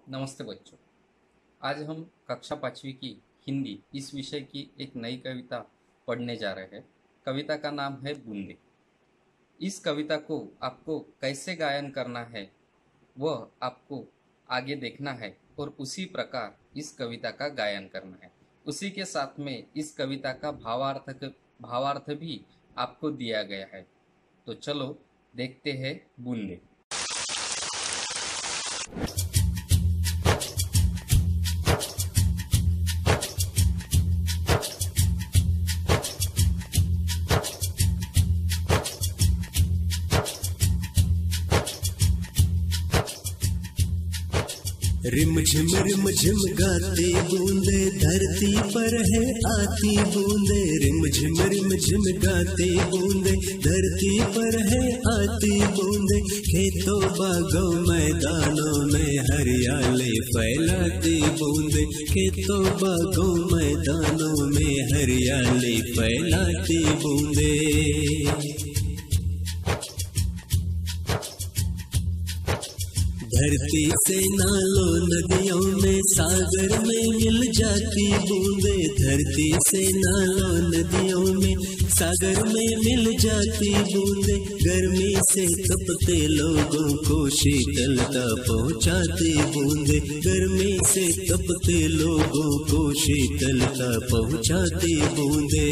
नमस्ते बच्चों। आज हम कक्षा 5वीं की हिंदी इस विषय की एक नई कविता पढ़ने जा रहे हैं। कविता का नाम है बूंदे। इस कविता को आपको कैसे गायन करना है वह आपको आगे देखना है और उसी प्रकार इस कविता का गायन करना है। उसी के साथ में इस कविता का भावार्थ भी आपको दिया गया है। तो चलो देखते हैं बूंदे। रिम झिम गाती बूंदे धरती पर है आती बूंदे। रिम झिम गाती बूंदे धरती पर है आती बूंदे। खेतों बागों मैदानों में हरियाली फैलाती बूंदे। खेतों बागों मैदानों में हरियाली फैलाती बूंदे। धरती से नालों नदियों में सागर में मिल जाती बूंदे। धरती से नालों नदियों में सागर में मिल जाती बूंदे। गर्मी से तपते लोगों को शीतलता पहुंचाती बूंदे। गर्मी से तपते लोगों को शीतलता पहुंचाती बूंदे।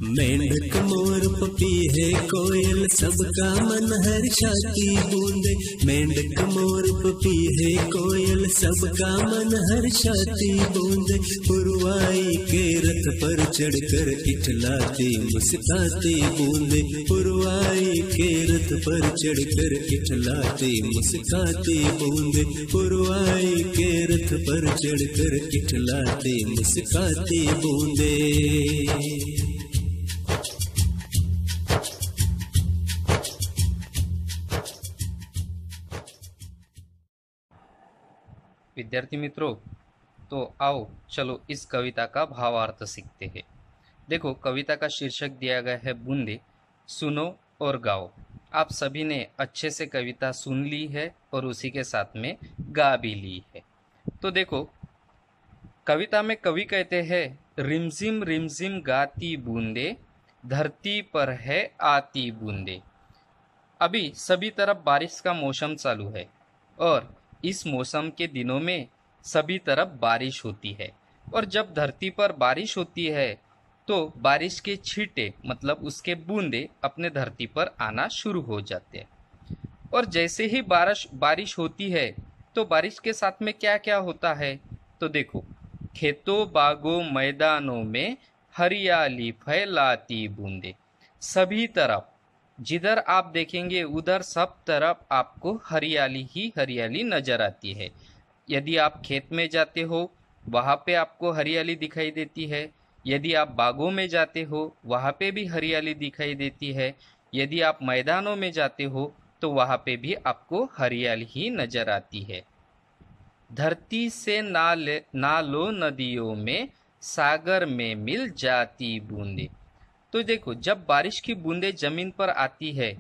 मेंढक मोर पपीहे कोयल सबका मन हर्षाती बूंदे। मेंढक मोर पपीहे कोयल सबका मन हर्षाती बूंदे। पुरवाई के रथ पर चढ़कर इठलाती मुस्काती बूंदे। पुरवाई के रथ पर चढ़कर इठलाती मुस्काती बूंदे। पुरवाई के रथ पर चढ़कर इठलाती मुस्काती बूंदे। विद्यार्थी मित्रों, तो आओ चलो इस कविता का भावार्थ सीखते हैं। देखो, कविता का शीर्षक दिया गया है बूंदे। सुनो और गाओ। आप सभी ने अच्छे से कविता सुन ली है और उसी के साथ में गा भी ली है। तो देखो, कविता में कवि कहते हैं रिमझिम गाती बूंदे धरती पर है आती बूंदे। अभी सभी तरफ बारिश का मौसम चालू है और इस मौसम के दिनों में सभी तरफ बारिश होती है। और जब धरती पर बारिश होती है तो बारिश के छींटे मतलब उसके बूंदे अपने धरती पर आना शुरू हो जाते हैं। और जैसे ही बारिश होती है तो बारिश के साथ में क्या क्या होता है, तो देखो, खेतों बागों मैदानों में हरियाली फैलाती बूंदे। सभी तरफ जिधर आप देखेंगे उधर सब तरफ आपको हरियाली ही हरियाली नजर आती है। यदि आप खेत में जाते हो वहाँ पे आपको हरियाली दिखाई देती है। यदि आप बागों में जाते हो वहाँ पे भी हरियाली दिखाई देती है। यदि आप मैदानों में जाते हो तो वहाँ पे भी आपको हरियाली ही नजर आती है। धरती से नालों नदियों में सागर में मिल जाती बूंदे। तो देखो, जब बारिश की बूंदें जमीन पर आती है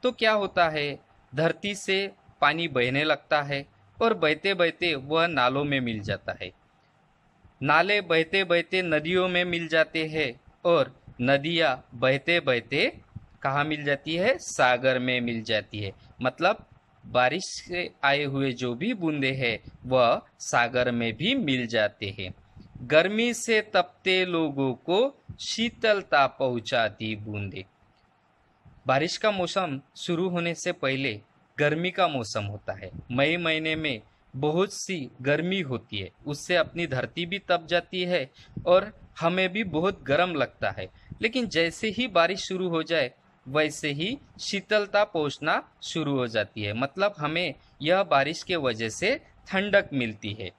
तो क्या होता है, धरती से पानी बहने लगता है और बहते बहते वह नालों में मिल जाता है। नाले बहते बहते नदियों में मिल जाते हैं और नदियाँ बहते बहते कहाँ मिल जाती है, सागर में मिल जाती है। मतलब बारिश से आए हुए जो भी बूंदे हैं वह सागर में भी मिल जाते हैं। गर्मी से तपते लोगों को शीतलता पहुंचाती बूंदे। बारिश का मौसम शुरू होने से पहले गर्मी का मौसम होता है। मई महीने में बहुत सी गर्मी होती है, उससे अपनी धरती भी तप जाती है और हमें भी बहुत गर्म लगता है। लेकिन जैसे ही बारिश शुरू हो जाए वैसे ही शीतलता पहुंचना शुरू हो जाती है। मतलब हमें यह बारिश के वजह से ठंडक मिलती है।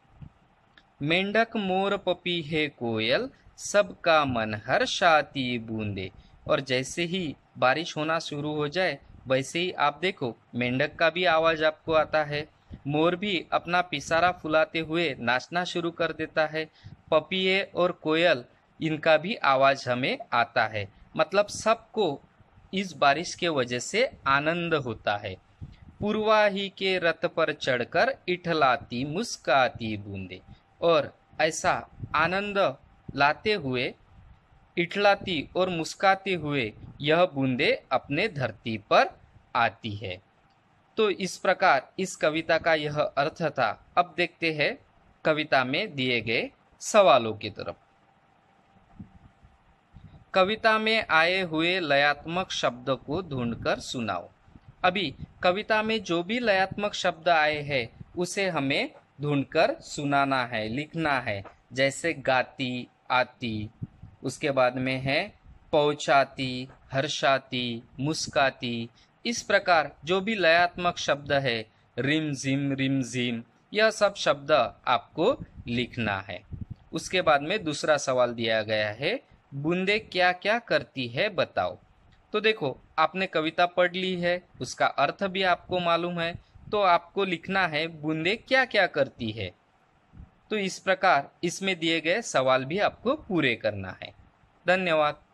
मेंढक मोर पपीहे कोयल सबका मन हर्षाती बूंदे। और जैसे ही बारिश होना शुरू हो जाए वैसे ही आप देखो मेंढक का भी आवाज आपको आता है। मोर भी अपना पिसारा फुलाते हुए नाचना शुरू कर देता है। पपीहे और कोयल इनका भी आवाज हमें आता है। मतलब सबको इस बारिश के वजह से आनंद होता है। पूर्वाही के रथ पर चढ़कर इठलाती मुस्काती बूंदे। और ऐसा आनंद लाते हुए, इठलाती और मुस्काते हुए यह बूंदे अपने धरती पर आती है। तो इस प्रकार इस कविता का यह अर्थ था। अब देखते हैं कविता में दिए गए सवालों की तरफ। कविता में आए हुए लयात्मक शब्द को ढूंढकर सुनाओ। अभी कविता में जो भी लयात्मक शब्द आए हैं उसे हमें ढूंढकर सुनाना है, लिखना है। जैसे गाती, आती, उसके बाद में है पहुंचाती, हर्षाती, मुस्काती। इस प्रकार जो भी लयात्मक शब्द है, रिम झिम, यह सब शब्द आपको लिखना है। उसके बाद में दूसरा सवाल दिया गया है, बूंदे क्या क्या करती है बताओ। तो देखो, आपने कविता पढ़ ली है, उसका अर्थ भी आपको मालूम है, तो आपको लिखना है बूंदे क्या क्या करती है। तो इस प्रकार इसमें दिए गए सवाल भी आपको पूरे करना है। धन्यवाद।